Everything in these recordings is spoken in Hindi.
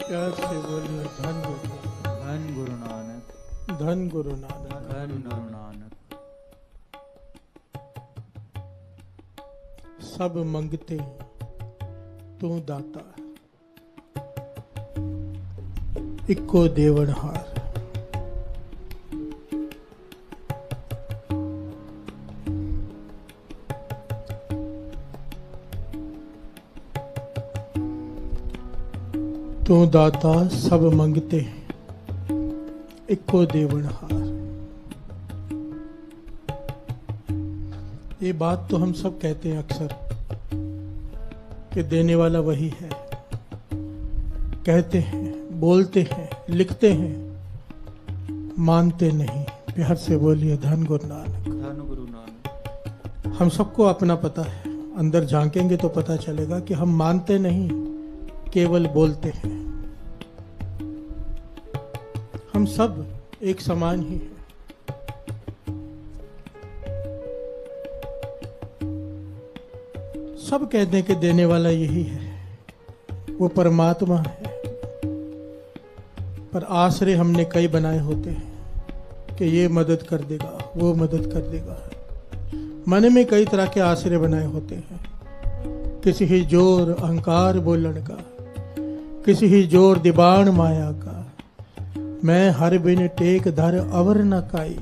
प्यार से बोलिए धन गुरु नानक, धन गुरु नानक। धन गुरु नानक। सब मंगते तू दाता, इक्को देवनहार। तू दाता सब मंगते इक्को देवनहार। ये बात तो हम सब कहते हैं अक्सर कि देने वाला वही है। कहते हैं, बोलते हैं, लिखते हैं, मानते नहीं। प्यार से बोलिए धन गुरु नानक, धन गुरु नानक। हम सबको अपना पता है। अंदर झांकेंगे तो पता चलेगा कि हम मानते नहीं, केवल बोलते हैं। हम सब एक समान ही हैं। सब कहते हैं कि देने वाला यही है, वो परमात्मा है। पर आश्रय हमने कई बनाए होते हैं कि ये मदद कर देगा, वो मदद कर देगा। मन में कई तरह के आश्रय बनाए होते हैं। किसी ही जोर अहंकार बोलन का, किसी ही जोर दिबाण माया का। मैं हर बिन टेक धर अवर न काई,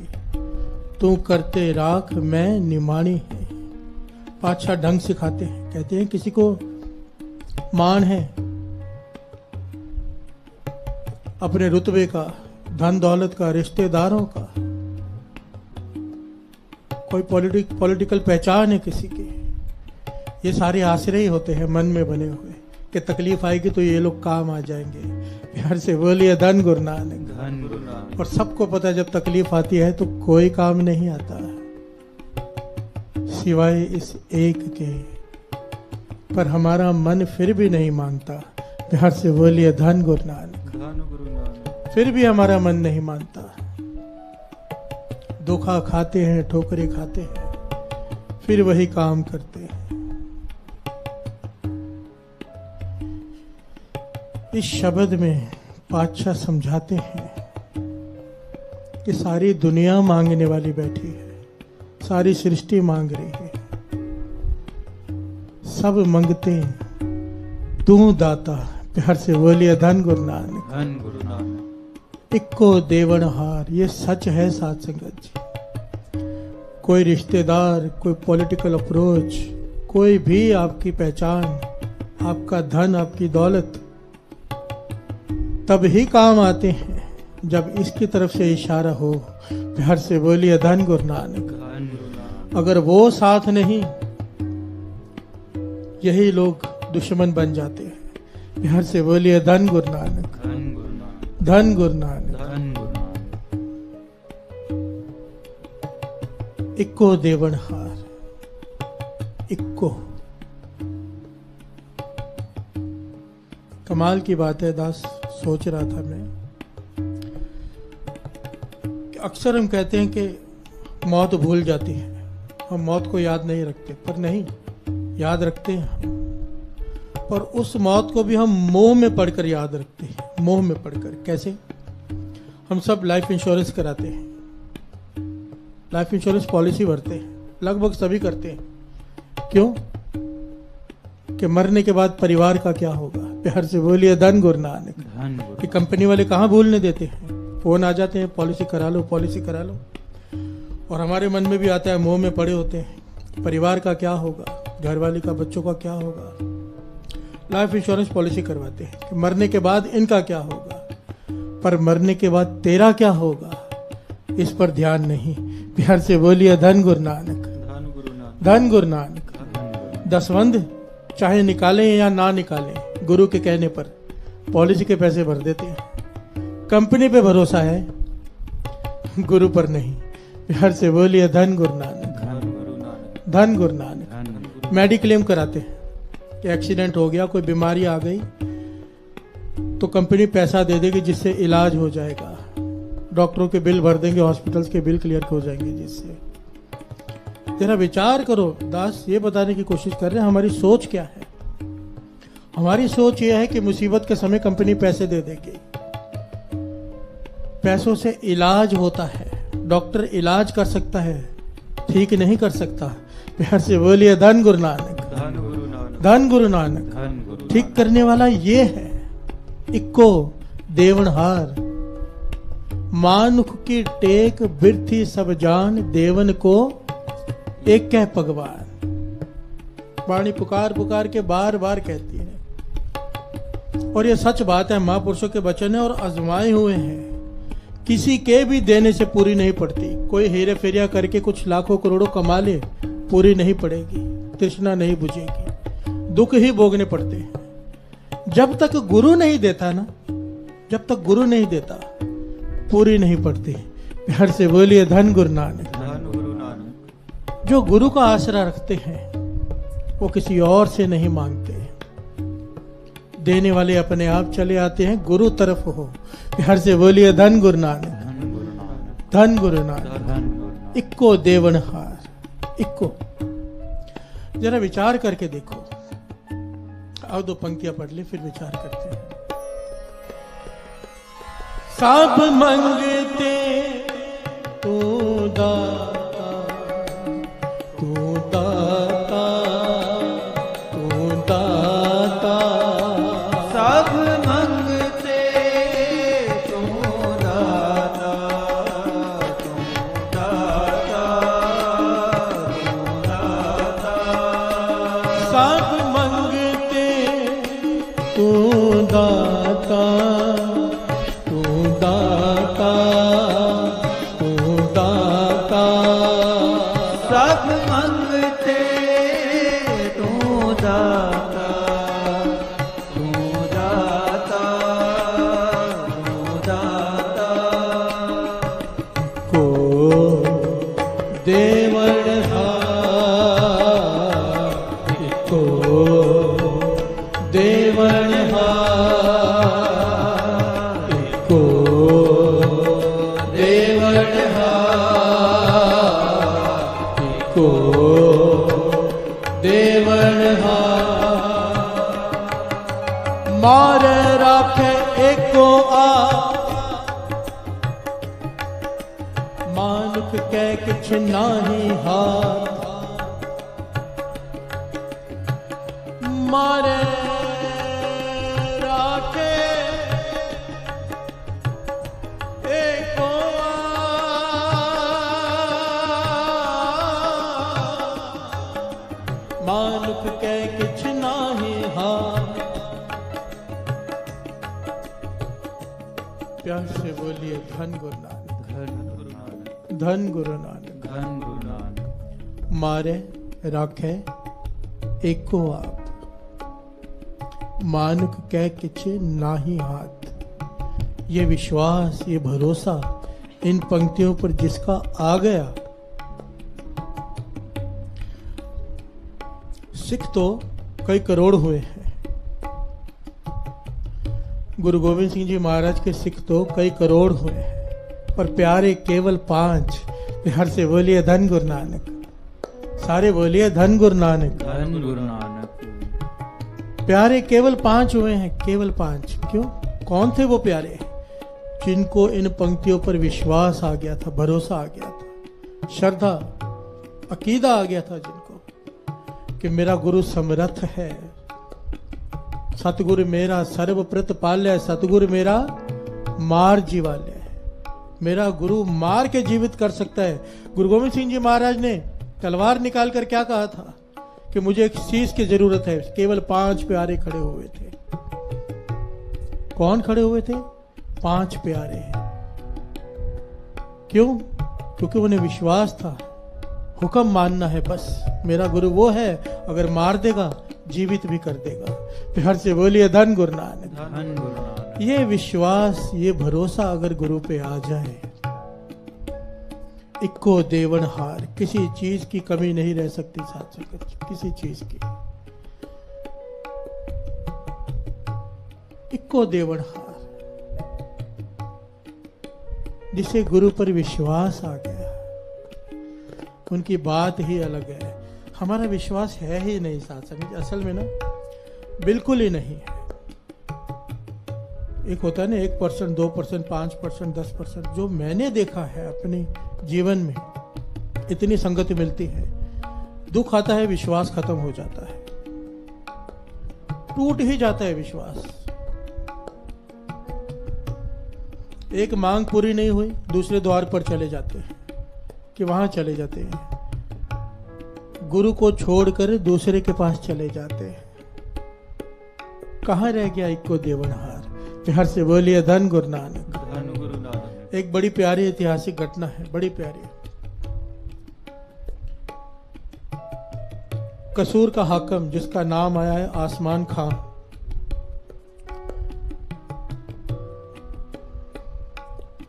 तू करते राख मैं निमाणी है। पातशाह ढंग सिखाते हैं। कहते हैं किसी को मान है अपने रुतबे का, धन दौलत का, रिश्तेदारों का, कोई पॉलिटिकल पहचान है किसी की। ये सारे आश्रय होते हैं मन में बने हुए कि तकलीफ आएगी तो ये लोग काम आ जाएंगे। प्यार से बोलिए धन गुरु नानक, धन गुरु नानक। और सबको पता है जब तकलीफ आती है तो कोई काम नहीं आता सिवाय इस एक के। पर हमारा मन फिर भी नहीं मानता। प्यार से बोलिए धन गुरु नानक, धन गुरु नानक। फिर भी हमारा मन नहीं मानता। धोखा खाते हैं, ठोकरें खाते हैं, फिर वही काम करते हैं। इस शब्द में पातशाह समझाते हैं कि सारी दुनिया मांगने वाली बैठी है, सारी सृष्टि मांग रही है। सब मंगते तू दाता। प्यार से बोलिए धन गुरु नानक, धन गुरु नानक। इक्को देवनहार। ये सच है साथ संगत जी। कोई रिश्तेदार, कोई पॉलिटिकल अप्रोच, कोई भी आपकी पहचान, आपका धन, आपकी दौलत तब ही काम आते हैं जब इसकी तरफ से इशारा हो। प्यार से बोलिए धन गुरु नानक। धन गुरु नानक। अगर वो साथ नहीं, यही लोग दुश्मन बन जाते हैं। प्यार से बोलिए धन गुरु नानक, धन गुरु नानक। धन गुरु नानक। धन गुरु नानक। इक्को देवनहार, इक्को। कमाल की बात है दास। सोच रहा था मैं कि अक्सर हम कहते हैं कि मौत भूल जाती है, हम मौत को याद नहीं रखते। पर नहीं, याद रखते हैं हम। पर उस मौत को भी हम मोह में पढ़कर याद रखते हैं। मोह में पढ़कर कैसे? हम सब लाइफ इंश्योरेंस कराते हैं, लाइफ इंश्योरेंस पॉलिसी भरते हैं, लगभग सभी करते हैं। क्यों? कि मरने के बाद परिवार का क्या होगा। प्यार से बोलिए धन गुरु नानक। धन गुरु। कि कंपनी वाले कहाँ भूलने देते हैं। फोन आ जाते हैं, पॉलिसी करा लो, पॉलिसी करा लो। और हमारे मन में भी आता है, मुंह में पड़े होते हैं, परिवार का क्या होगा, घरवाली का, बच्चों का क्या होगा। लाइफ इंश्योरेंस पॉलिसी करवाते हैं कि मरने के बाद इनका क्या होगा। पर मरने के बाद तेरा क्या होगा, इस पर ध्यान नहीं। प्यार से बोलिए धन गुरु नानक, धन गुरु नानक। धन गुरु नानक। दसवंध चाहे निकालें या ना निकालें, गुरु के कहने पर पॉलिसी के पैसे भर देते हैं। कंपनी पे भरोसा है, गुरु पर नहीं। प्यार से बोलिए धन गुरु नानक, धन गुरु नानक। धन गुरु नानक। धन गुरु। मेडिक्लेम कराते हैं कि एक्सीडेंट हो गया, कोई बीमारी आ गई तो कंपनी पैसा दे देगी जिससे इलाज हो जाएगा। डॉक्टरों के बिल भर देंगे, हॉस्पिटल्स के बिल क्लियर हो जाएंगे जिससे। जरा विचार करो दास, ये बताने की कोशिश कर रहे हैं हमारी सोच क्या है। हमारी सोच यह है कि मुसीबत के समय कंपनी पैसे दे देगी। पैसों से इलाज होता है, डॉक्टर इलाज कर सकता है, ठीक नहीं कर सकता। प्यार से बोलिए धन गुरु नानक, धन गुरु नानक, धन गुरु नानक। धन गुरु ठीक करने वाला ये है। इक्को देवनहार, मानुख की टेक बिरथी सब जान, देवन को एक कह भगवान। वाणी पुकार पुकार के बार बार कहती है, और ये सच बात है, महापुरुषों के वचन है और आजमाए हुए हैं। किसी के भी देने से पूरी नहीं पड़ती। कोई हेरे फेरिया करके कुछ लाखों करोड़ों कमा ले, पूरी नहीं पड़ेगी, तृष्णा नहीं बुझेगी, दुख ही भोगने पड़ते हैं। जब तक गुरु नहीं देता ना, जब तक गुरु नहीं देता, पूरी नहीं पड़ती। प्यार से बोलिए धन गुरु नानक, धन गुरु नानक। जो गुरु का आसरा रखते हैं वो किसी और से नहीं मांगते। देने वाले अपने आप चले आते हैं, गुरु तरफ हो। प्यार से बोलिए धन गुरु नानक, धन गुरु नानक, धन गुरु नानक। धन गुरु नानक। इक्को देवनहार, इक्को। जरा विचार करके देखो। अब 2 पंक्तियां पढ़ ले, फिर विचार करते हैं। सब मंगते तू दाता, तू दाता, तू दाता। सब मंगते तू दाता, तू दाता, तू दाता। सब मंगते तू दाता, तू दाता, तू दाता। सब मंगते तू दाता, तू दाता, तू दाता। को देवड़ को देवड़ को देवड़ को देवड़ मार राखे एको आ, मानुख कह किछ नाही हाथ। मारे राखे एको मानुख कह किछ नाही हाथ। प्यार से बोलिए धन गुरु नानक, धन गुरु नानक, धन गुरु नानक। धन गुरु नानक। मारे राखे एको आप, मानुख कह किछ नाही हाथ। ये विश्वास, ये भरोसा इन पंक्तियों पर जिसका आ गया, सिख तो कई करोड़ हुए हैं। गुरु गोविंद सिंह जी महाराज के सिख तो कई करोड़ हुए हैं, पर प्यारे केवल 5। प्यार से बोलिए धन गुरु नानक, सारे बोलिए धन गुरु नानक। धन गुरु नानक। प्यारे केवल 5 हुए हैं, केवल 5। क्यों? कौन थे वो प्यारे? जिनको इन पंक्तियों पर विश्वास आ गया था, भरोसा आ गया था, श्रद्धा, अकीदा आ गया था जिनको कि मेरा गुरु समर्थ है। सतगुरु मेरा सर्व प्रतिपाल्य, सतगुरु मेरा मार जीवाल्य है। मेरा गुरु मार के जीवित कर सकता है। गुरु गोविंद सिंह जी महाराज ने तलवार निकाल कर क्या कहा था कि मुझे एक शीश की जरूरत है। केवल 5 प्यारे खड़े हुए थे। कौन खड़े हुए थे? 5 प्यारे। क्यों? क्योंकि उन्हें विश्वास था, हुक्म मानना है बस। मेरा गुरु वो है, अगर मार देगा जीवित भी कर देगा। प्यार से बोलिए धन गुरु नानक, धन गुरु नानक। ये विश्वास, ये भरोसा अगर गुरु पे आ जाए, इक्को देवनहार, किसी चीज की कमी नहीं रह सकती साथ संगत, किसी चीज की। इक्को देवनहार, जिसे गुरु पर विश्वास आ गया, उनकी बात ही अलग है। हमारा विश्वास है ही नहीं साथ संगत। असल में ना, बिल्कुल ही नहीं है। एक होता है ना 1%, 2%, 5%, 10%। जो मैंने देखा है अपने जीवन में, इतनी संगति मिलती है, दुख आता है, विश्वास खत्म हो जाता है, टूट ही जाता है विश्वास। एक मांग पूरी नहीं हुई, दूसरे द्वार पर चले जाते हैं कि वहां चले जाते हैं, गुरु को छोड़कर दूसरे के पास चले जाते हैं। कहाँ रह गया इक्को देवनहार। प्यार से बोलिए धन गुरु नानक। धन गुरु नानक। एक बड़ी प्यारी ऐतिहासिक घटना है, बड़ी प्यारी। कसूर का हाकिम, जिसका नाम आया है आसमान खां,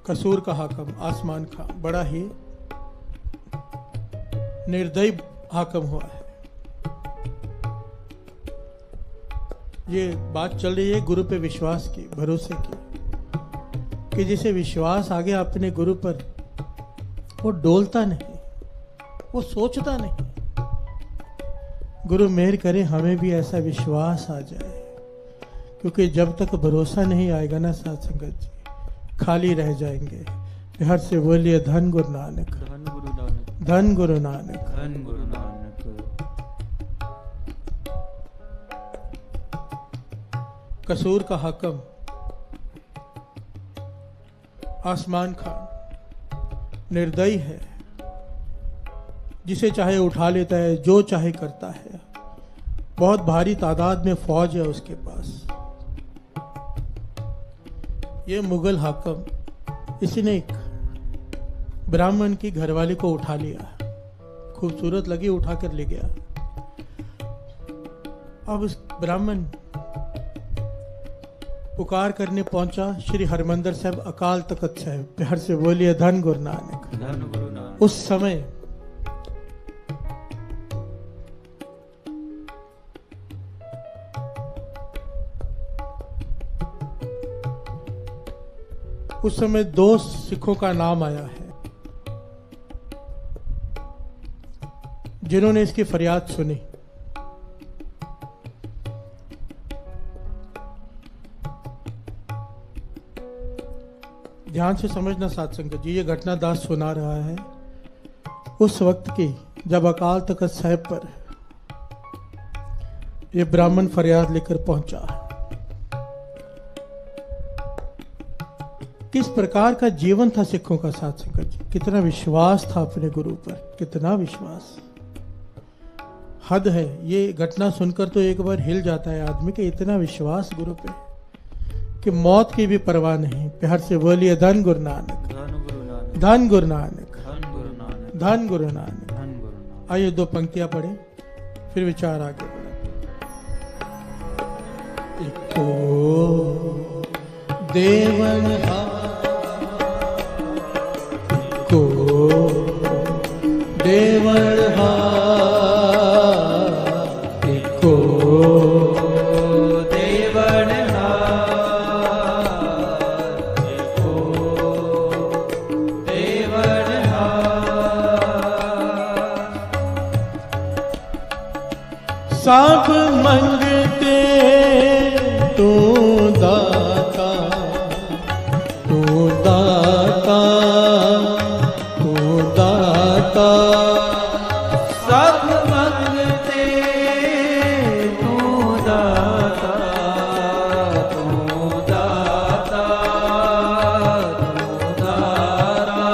कसूर का हाकिम आसमान खां बड़ा ही निर्दयी हाकिम हुआ है। ये बात चल रही है गुरु पे विश्वास की, भरोसे की, कि जिसे विश्वास आ गया अपने गुरु पर, वो डोलता नहीं, वो सोचता नहीं। गुरु मेहर करे हमें भी ऐसा विश्वास आ जाए, क्योंकि जब तक भरोसा नहीं आएगा ना साथ संगत जी, खाली रह जाएंगे। प्यार से बोलिए धन गुरु नानक। धन गुरु नानक। धन गुरु नानक। धन गुरु नानक। कसूर का हाकिम आसमान खान निर्दयी है, जिसे चाहे उठा लेता है, जो चाहे करता है। बहुत भारी तादाद में फौज है उसके पास। ये मुगल हाकिम, इसने एक ब्राह्मण की घरवाली को उठा लिया, खूबसूरत लगी, उठा कर ले गया। अब उस ब्राह्मण पुकार करने पहुंचा श्री हरमंदर साहब, अकाल तख्त साहब। प्यार से बोलिए धन गुरु नानक। धन गुरु नानक। उस समय दो सिखों का नाम आया है, जिन्होंने इसकी फरियाद सुनी। ध्यान से समझना साथ संगत जी, ये घटना दास सुना रहा है उस वक्त की, जब अकाल तख्त साहिब पर ये ब्राह्मण फरियाद लेकर पहुंचा। किस प्रकार का जीवन था सिखों का साथ संगत जी, कितना विश्वास था अपने गुरु पर, कितना विश्वास, हद है। ये घटना सुनकर तो एक बार हिल जाता है आदमी के, इतना विश्वास गुरु पे कि मौत की भी परवाह नहीं। प्यार से बोलिए धन गुरु नानक। धन गुरु नानक। धन गुरु नानक। धन गुरु नानक। धन गुरु नानक। धन गुरु नानक। आइए 2 पंक्तियां पढ़े, फिर विचार आगे बढ़ाते। इको देवनहार, इको देवनहार, इको सब मंगते तू दाता, तू दाता, तू दाता। सब मंगते तू दाता, तू दाता, तू दाता।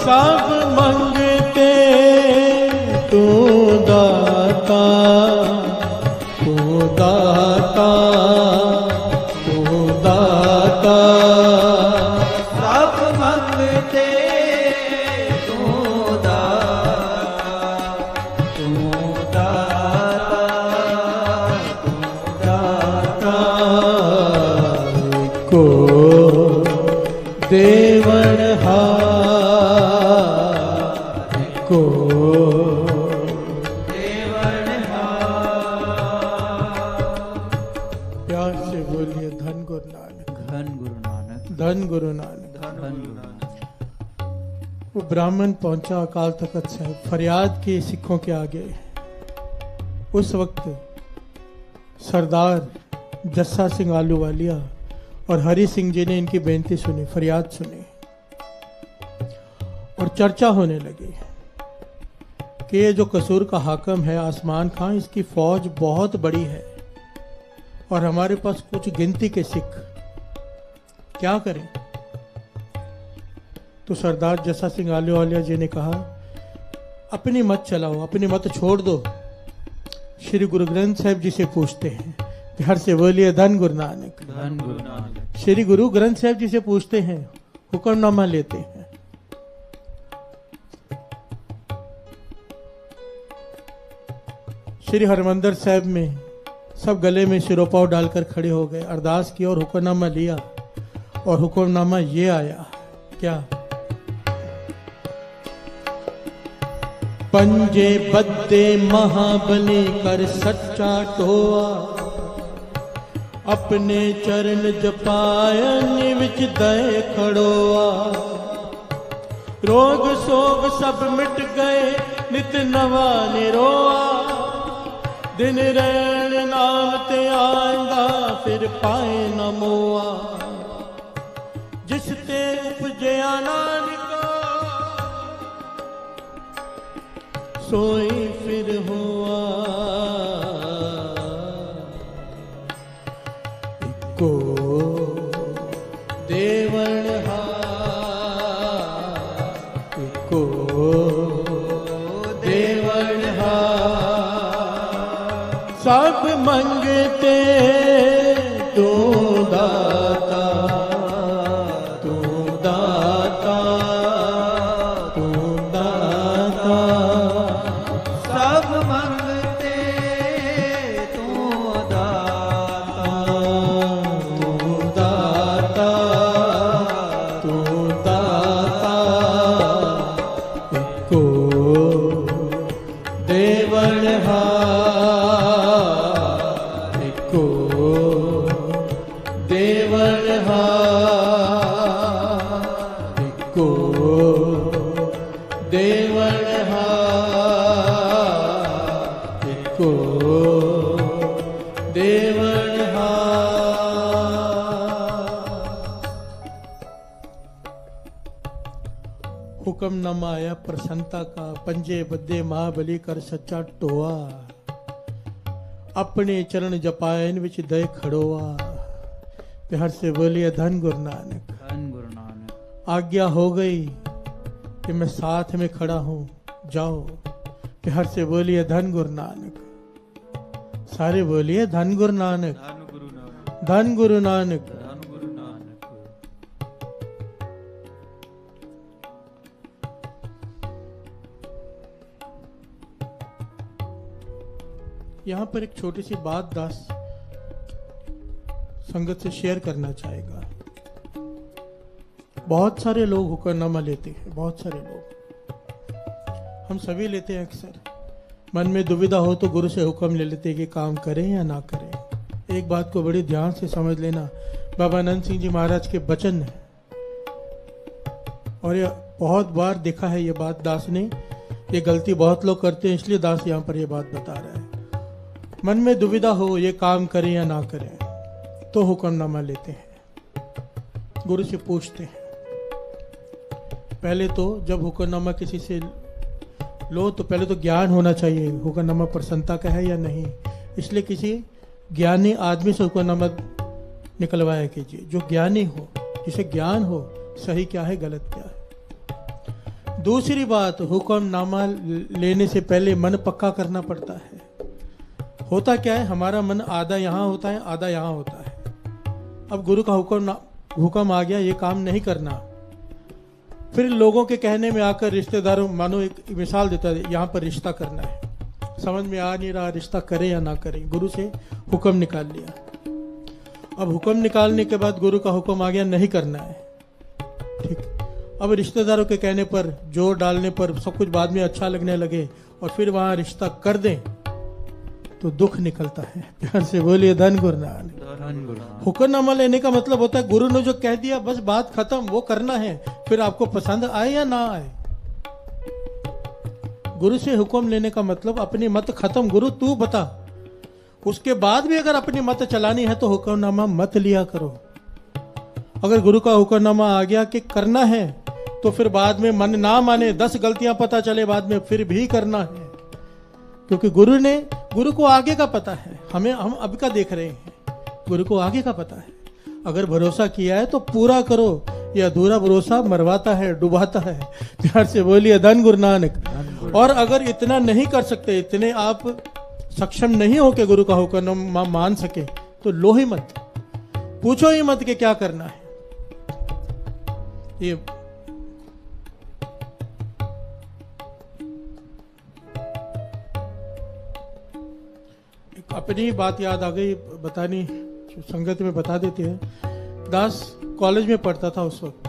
सब मंगते तू दाता, तू दाता, तू दाता। सब मंगते तू दाता, तू दाता, तू दाता। को देवनहार, को प्यार से बोलिए धन गुरु नानक। धन गुरु नानक। धन गुरु नानक। धन गुरु नानक। वो ब्राह्मण पहुंचा अकाल तख्त साहिब, फरियाद की सिखों के आगे। उस वक्त सरदार जस्सा सिंह आलूवालिया और हरि सिंह जी ने इनकी बेनती सुनी, फरियाद सुनी और चर्चा होने लगी कि ये जो कसूर का हाकम है आसमान खां, इसकी फौज बहुत बड़ी है और हमारे पास कुछ गिनती के सिख, क्या करें। तो सरदार जस्सा सिंह आलूवालिया जी ने कहा, अपनी मत चलाओ, अपनी मत छोड़ दो, श्री गुरु ग्रंथ साहिब जी से पूछते हैं। प्यार से बोलिए धन गुरु नानक। धन गुरु नानक। श्री गुरु ग्रंथ साहिब जी से पूछते हैं, हुक्मनामा लेते हैं। श्री हरमंदिर साहिब में सब गले में सिरोपाव डालकर खड़े हो गए, अरदास की और हुक्मनामा लिया और हुक्मनामा ये आया, क्या? पंजे बद्दे महाबली कर सच्चा टोआ, अपने चरण जपायन विच दए खड़ोआ। रोग सोग सब मिट गए नित नवा निरोआ, दिन रैन नाम ते आंदा फिर पाए न मोआ। जिस ते उपजया नानका सोई फिर हुआ। इको देवण इको देवण सब मंगते तू दाता, तू दाता, तू दाता। सब मंगते तू दाता, तू दाता, तू दाता। इको देवण इको देवण इको देवण इको देवण। हुक्मनामा आया प्रसन्नता का, पंजे बद्दे महाबली कर सच्चा टोआ। अपने चरण जपायन विच दय खड़ोआ। प्यार से बोलिए धन गुरु नानक। धन गुरु नानक। आज्ञा हो गई कि मैं साथ में खड़ा हूं, जाओ। प्यार से बोलिए धन गुरु नानक। सारे बोलिए धन गुरु नानक। धन गुरु नानक। धन गुरु नानक। धन गुरु नानक। यहाँ पर एक छोटी सी बात दास संगत से शेयर करना चाहेगा। बहुत सारे लोग हुक्मनामा लेते हैं, बहुत सारे लोग, हम सभी लेते हैं। अक्सर मन में दुविधा हो तो गुरु से हुक्म ले लेते हैं कि काम करें या ना करें। एक बात को बड़ी ध्यान से समझ लेना, बाबा नंद सिंह जी महाराज के वचन है और ये बहुत बार देखा है ये बात दास ने। ये गलती बहुत लोग करते हैं, इसलिए दास यहाँ पर ये बात बता रहा है। मन में दुविधा हो ये काम करें या ना करें तो हुक्मनामा लेते हैं, गुरु से पूछते हैं। पहले तो जब हुक्मनामा किसी से लो तो पहले तो ज्ञान होना चाहिए, हुक्मनामा प्रसन्नता का है या नहीं। इसलिए किसी ज्ञानी आदमी से हुक्मनामा निकलवाया कीजिए, जो ज्ञानी हो, जिसे ज्ञान हो सही क्या है गलत क्या है। दूसरी बात, हुक्मनामा लेने से पहले मन पक्का करना पड़ता है। होता क्या है, हमारा मन आधा यहाँ होता है आधा यहाँ होता है। अब गुरु का हुक्म आ गया ये काम नहीं करना, फिर लोगों के कहने में आकर रिश्तेदारों, मानो एक मिसाल देता है, यहाँ पर रिश्ता करना है, समझ में आ नहीं रहा रिश्ता करें या ना करें। गुरु से हुक्म निकाल लिया, अब हुक्म निकालने के बाद गुरु का हुक्म आ गया नहीं करना है, ठीक। अब रिश्तेदारों के कहने पर, जोर डालने पर सब कुछ बाद में अच्छा लगने लगे और फिर वहां रिश्ता कर दें तो दुख निकलता है। प्यार से बोलिए धन गुरु नानक। धन गुरु नानक। हुक्मनामा लेने का मतलब होता है गुरु ने जो कह दिया बस बात खत्म, वो करना है, फिर आपको पसंद आए या ना आए। गुरु से हुक्म लेने का मतलब अपनी मत खत्म, गुरु तू बता। उसके बाद भी अगर अपनी मत चलानी है तो हुक्मनामा मत लिया करो। अगर गुरु का हुक्मनामा आ गया कि करना है तो फिर बाद में मन ना माने, 10 गलतियां पता चले बाद में, फिर भी करना है, क्योंकि गुरु को आगे का पता है। हम अब का देख रहे हैं, गुरु को आगे का पता है। अगर भरोसा किया है तो पूरा करो, यह अधूरा भरोसा मरवाता है, डुबाता है। प्यार से बोलिए धन गुरु नानक। और अगर इतना नहीं कर सकते, इतने आप सक्षम नहीं हो कि गुरु का हुक्म मान सके, तो लो ही मत, पूछो ही मत कि क्या करना है। ये एक अपनी बात याद आ गई, बतानी संगत में बता देते हैं। दास कॉलेज में पढ़ता था उस वक्त।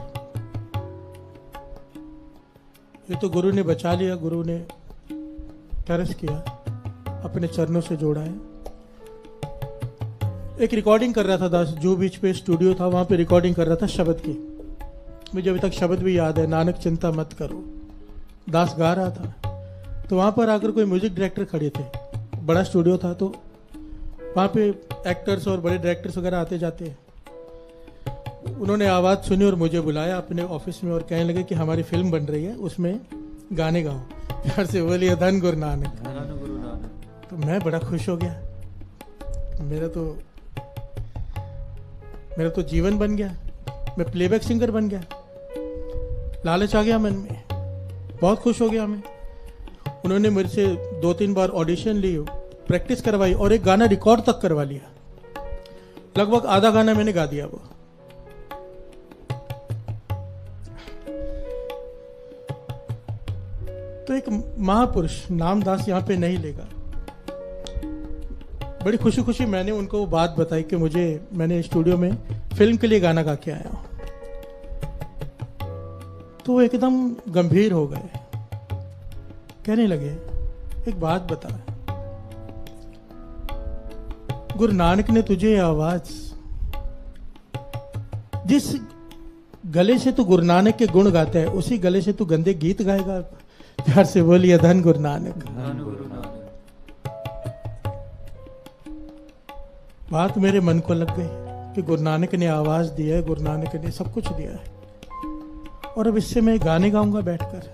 ये तो गुरु ने बचा लिया, गुरु ने तरस किया, अपने चरणों से जोड़ा है। एक रिकॉर्डिंग कर रहा था दास, जो बीच पे स्टूडियो था वहां पे रिकॉर्डिंग कर रहा था शब्द की। मुझे अभी तक शब्द भी याद है, नानक चिंता मत करो। दास गा रहा था, तो वहां पर आकर कोई म्यूजिक डायरेक्टर खड़े थे, बड़ा स्टूडियो था, तो वहां पे एक्टर्स और बड़े डायरेक्टर्स वगैरह आते जाते हैं। उन्होंने आवाज़ सुनी और मुझे बुलाया अपने ऑफिस में और कहने लगे कि हमारी फिल्म बन रही है, उसमें गाने गाओ। प्यार से बोलिए धन गुरु नानक। धन गुरु नानक। तो मैं बड़ा खुश हो गया, मेरा तो जीवन बन गया, मैं प्लेबैक सिंगर बन गया। लालच आ गया मन में, बहुत खुश हो गया मैं। उन्होंने मेरे से 2-3 बार ऑडिशन ली, प्रैक्टिस करवाई और एक गाना रिकॉर्ड तक करवा लिया। लगभग आधा गाना मैंने गा दिया वो। तो एक महापुरुष, नाम दास यहां पे नहीं लेगा, बड़ी खुशी खुशी मैंने उनको वो बात बताई कि मैंने स्टूडियो में फिल्म के लिए गाना गा के आया हूं। तो वो एकदम गंभीर हो गए, कहने लगे एक बात बता, गुरु नानक ने तुझे आवाज, जिस गले से तू गुरु नानक के गुण गाता है उसी गले से तू गंदे गीत गाएगा। प्यार से बोलिए धन गुरु नानक। धन गुरु नानक। बात मेरे मन को लग गई कि गुरु नानक ने आवाज दी है, गुरु नानक ने सब कुछ दिया है, और अब इससे मैं गाने गाऊंगा बैठकर।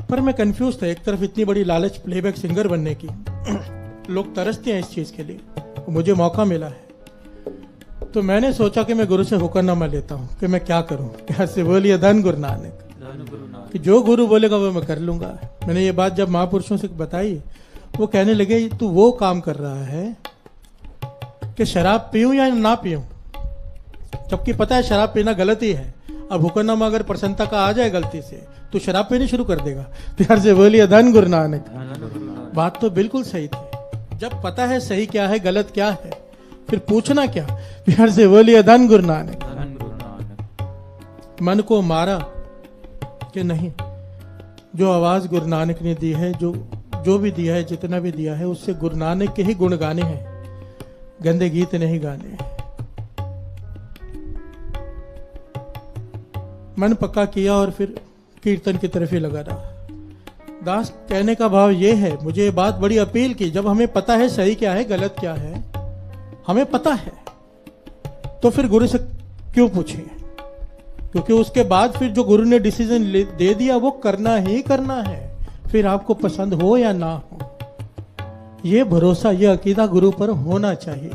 पर मैं कंफ्यूज था, एक तरफ इतनी बड़ी लालच प्लेबैक सिंगर बनने की, लोग तरसते हैं इस चीज के लिए, मुझे मौका मिला है। तो मैंने सोचा कि मैं गुरु से हुक्मनामा लेता हूं कि मैं क्या करूं। प्यार से बोलिए धन गुरु नानक। धन गुरु नानक। कि जो गुरु बोलेगा वो मैं कर लूंगा। मैंने ये बात जब महापुरुषों से बताई, वो कहने लगे तू वो काम कर रहा है कि शराब पीऊं या ना पीऊं, जबकि पता है शराब पीना गलत ही है। अब हुक्मनामा अगर प्रसन्नता का आ जाए गलती से तो शराब पीनी शुरू कर देगा। प्यार से बोलिए धन गुरु नानक। बात तो बिल्कुल सही थी। जब पता है सही क्या है गलत क्या है, फिर पूछना क्या। प्यार से बोलिए धन गुरु नानक। धन गुरु नानक। मन को मारा कि नहीं, जो आवाज गुरु नानक ने दी है, जो भी दिया है, जितना भी दिया है, उससे गुरु नानक के ही गुण गाने हैं, गंदे गीत नहीं गाने हैं। मन पक्का किया और फिर कीर्तन की तरफ ही लगा रहा। दास कहने का भाव ये है, मुझे ये बात बड़ी अपील की, जब हमें पता है सही क्या है गलत क्या है, हमें पता है, तो फिर गुरु से क्यों पूछें? क्योंकि उसके बाद फिर जो गुरु ने डिसीजन दे दिया वो करना ही करना है, फिर आपको पसंद हो या ना हो। ये भरोसा, ये अकीदा गुरु पर होना चाहिए।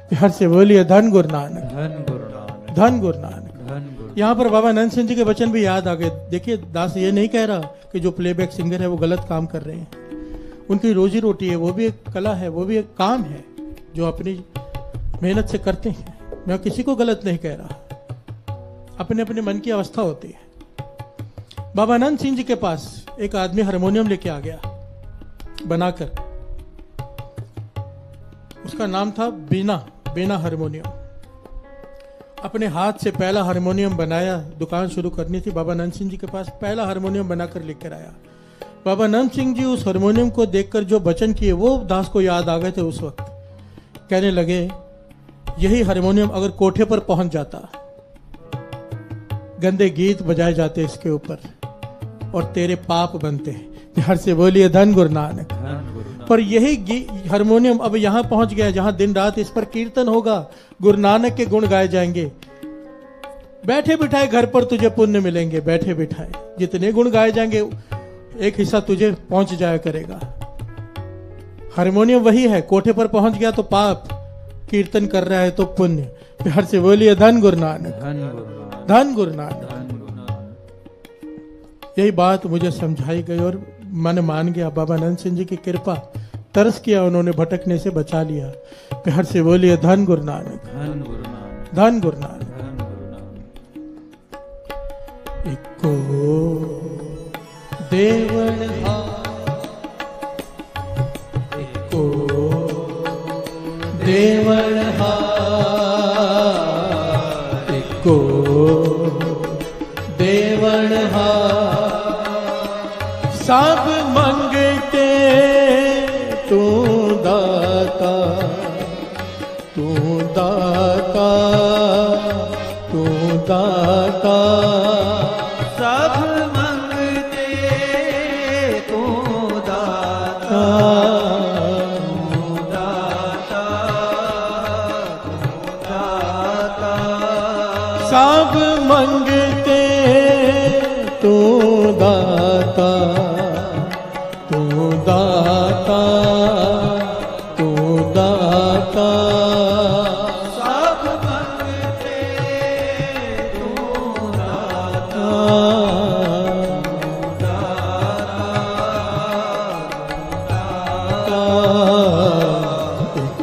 प्यार से बोलिए धन गुरु नानक। धन गुरु नानक। धन गुरु नानक। धन गुरु। यहाँ पर बाबा नंद सिंह जी के वचन भी याद आ गए। देखिए दास ये नहीं कह रहा कि जो प्लेबैक सिंगर है वो गलत काम कर रहे हैं। उनकी रोजी रोटी है, वो भी एक कला है, वो भी एक काम है जो अपनी मेहनत से करते हैं। मैं किसी को गलत नहीं कह रहा, अपने अपने मन की अवस्था होती है। बाबा नंद सिंह जी के पास एक आदमी हारमोनियम लेके आ गया बनाकर, उसका नाम था बीना हारमोनियम। अपने हाथ से पहला हारमोनियम बनाया, दुकान शुरू करनी थी। बाबा नंद सिंह जी के पास पहला हारमोनियम बनाकर लेकर आया। बाबा नंद सिंह जी उस हारमोनियम को देखकर जो वचन किए वो दास को याद आ गए थे उस वक्त। कहने लगे यही हारमोनियम अगर कोठे पर पहुंच जाता, गंदे गीत बजाए जाते इसके ऊपर और तेरे पाप बनते। हर से बोलिए धन गुरु नानक। धन गुरु नानक। पर यही हारमोनियम अब यहाँ पहुंच गया जहां दिन रात इस पर कीर्तन होगा, गुरु नानक के गुण गाए जाएंगे। बैठे बिठाए घर पर तुझे पुण्य मिलेंगे, बैठे बिठाए जितने गुण गाए जाएंगे एक हिस्सा तुझे पहुंच जाया करेगा। हारमोनियम वही है, कोठे पर पहुंच गया तो पाप, कीर्तन कर रहा है तो पुण्य। हर से बोलिए धन गुरु नानक। धन गुरु नानक। धन गुरु नानक। धन गुरु नानक। यही बात मुझे समझाई गई और मन मान गया। बाबा नंद सिंह जी की कृपा, तरस किया, उन्होंने भटकने से बचा लिया। हर से बोलिए धन गुरु नानक। धन गुरु नानक। धन गुरु नानक। धन गुरु नानक। इको देवन इको देवन इको देवन सब मंगते तू दाता, तू दाता, तू दाता, सब मंगते तू दाता, तू दाता, तू दाता, सब मंगते तू दाता, तू दाता, तू दाता, सब मंगते तू दाता,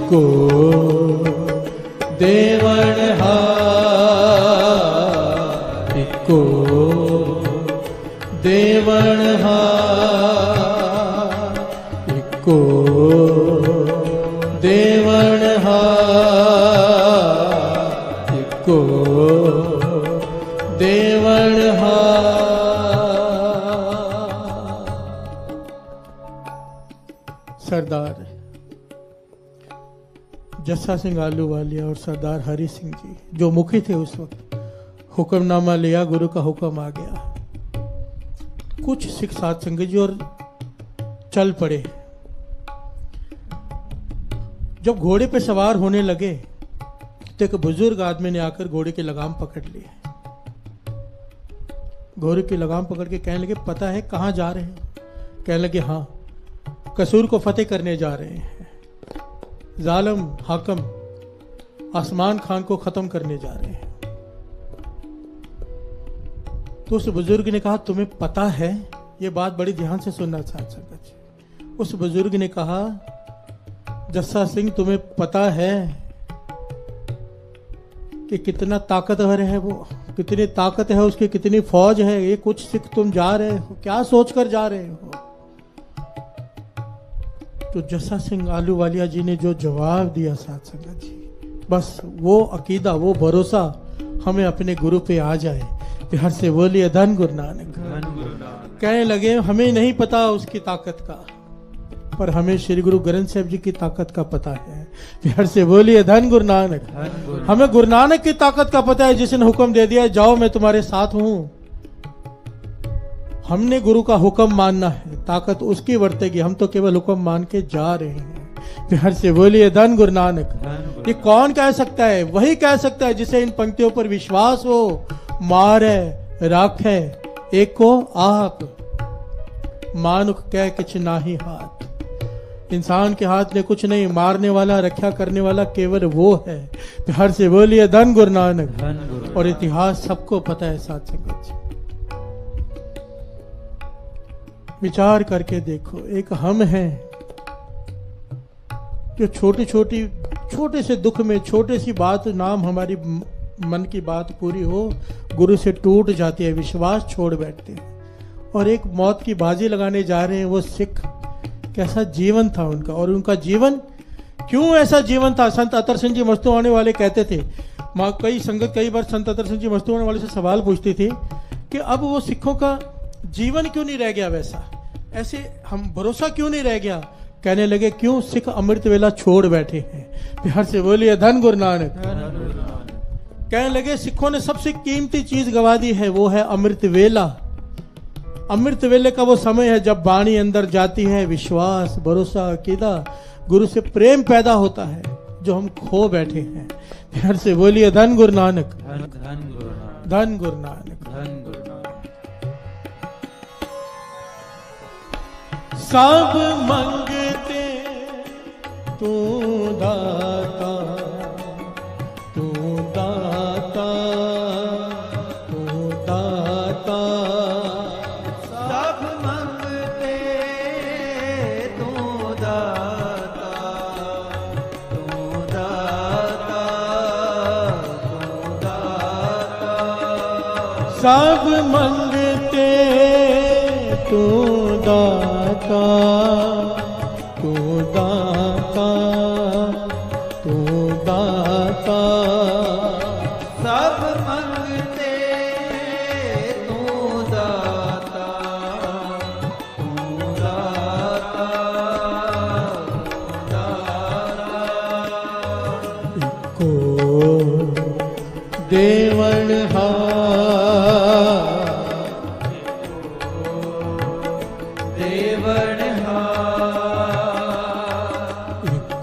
को देवण को देवण को देवण को देवण सरदार जस्सा सिंह आलूवालिया और सरदार हरि सिंह जी जो मुखी थे उस वक्त, हुक्मनामा लिया, गुरु का हुक्म आ गया। कुछ सिख साध संगत जी और चल पड़े। जब घोड़े पे सवार होने लगे तो एक बुजुर्ग आदमी ने आकर घोड़े की लगाम पकड़ ली। घोड़े की लगाम पकड़ के कहने लगे, पता है कहाँ जा रहे हैं? कहने लगे, हाँ, कसूर को फतेह करने जा रहे हैं। जालिम हाकम आसमान खान को खत्म करने जा रहे हैं। तो उस बुजुर्ग ने कहा, तुम्हें पता है? ये बात बड़ी ध्यान से सुनना साथ संगत जी। उस बुजुर्ग ने कहा, जस्सा सिंह तुम्हें पता है कि कितना ताकतवर है वो, कितनी ताकत है उसकी, कितनी फौज है? ये कुछ सिख तुम जा रहे हो, क्या सोचकर जा रहे हो? तो जस्सा सिंह आलूवालिया जी ने जो जवाब दिया साथ संगत जी, बस वो अकीदा, वो भरोसा हमें अपने गुरु पे आ जाए। हर से बोलिए धन गुरु नानक। कहने लगे, हमें नहीं पता उसकी ताकत का, पर हमें श्री गुरु ग्रंथ साहिब जी की ताकत का पता है। हर से बोलिए धन गुरु नानक। हमें गुरु नानक की ताकत का पता है, जिसने हुक्म दे दिया, जाओ मैं तुम्हारे साथ हूं। हमने गुरु का हुक्म मानना है, ताकत उसकी वर्तेगी, हम तो केवल हुक्म मान के जा रहे हैं। हर से बोलिए धन गुरु नानक। ये कौन कह सकता है? वही कह सकता है जिसे इन पंक्तियों पर विश्वास हो। मार है, राख है, एक को आप, मानुख कह किछ नाही हाथ। इंसान के हाथ में कुछ नहीं, मारने वाला, रक्षा करने वाला केवल वो है। हर से बोलिए धन गुरु नानक। और इतिहास सबको पता है साथ संगत जी। विचार करके देखो, एक हम हैं जो छोटे से दुख में, छोटे सी बात, नाम हमारी मन की बात पूरी हो, गुरु से टूट जाती है, विश्वास छोड़ बैठते हैं और एक मौत की बाजी लगाने जा रहे हैं। वो सिख, कैसा जीवन था उनका, और उनका जीवन क्यों ऐसा जीवन था? संत अतर सिंह जी मस्तुआने वाले कहते थे, कई संगत कई बार संत अतर सिंह जी मस्तुआने वाले से सवाल पूछती थी कि अब वो सिखों का जीवन क्यों नहीं रह गया वैसा, ऐसे हम भरोसा क्यों नहीं रह गया? कहने लगे, क्यों? सिख अमृत वेला छोड़ बैठे हैं। हर से बोलिए धन गुरु नानक। कहने लगे, सिखों ने सबसे कीमती चीज गवा दी है, वो है अमृत वेला। अमृत वेले का वो समय है जब वाणी अंदर जाती है, विश्वास, भरोसा, अकीदा, गुरु से प्रेम पैदा होता है, जो हम खो बैठे हैं। प्यार से बोलिए धन गुरु नानक, धन धन गुरु नानक, धन गुरु नानक, धन गुरु नानक। सब मंगते तू दाता, तू दाता, तू दाता। सब मंगते तू दाता, तू दाता, तू दाता। सब मंगते तू दाता, तू दाता, तू दाता। सब मंगते तू दाता, तू दाता, तू दाता। को देवण देवण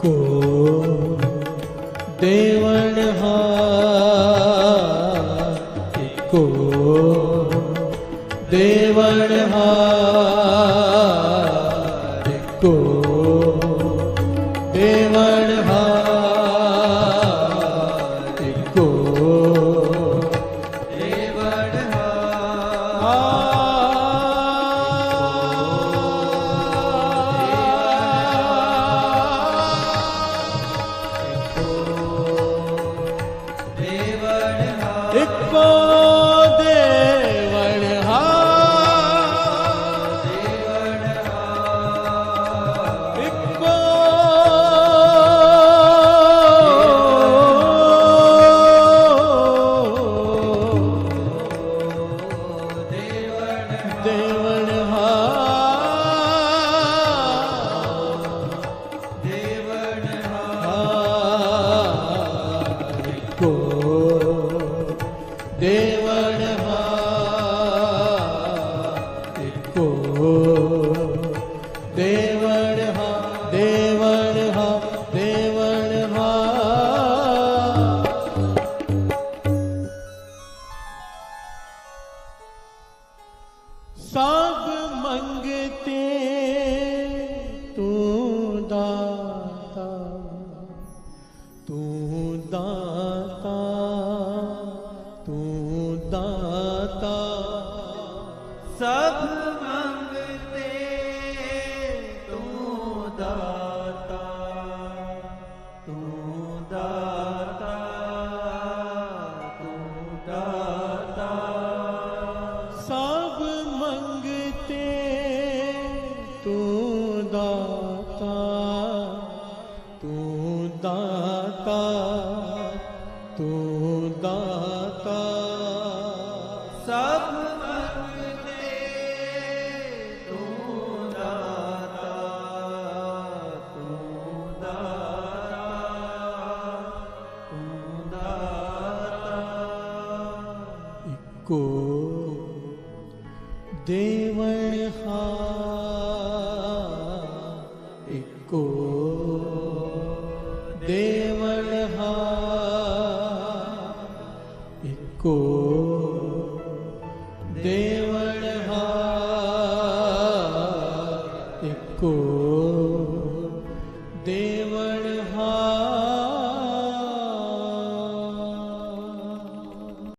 को देवण को देवण को देवण को देवण इको देवण इको देवण को देवण को देवण देवण देवण सब मंगते तू दाता, तू दाता, तू दाता। सब मंगते तू दाता, तू दाता, तू दाता। सब मंगते तू दाता, तू दाता, तू दाता। सब मंगते तू दाता, तू दाता, तू दाता। इको देवण इको देवण इको दे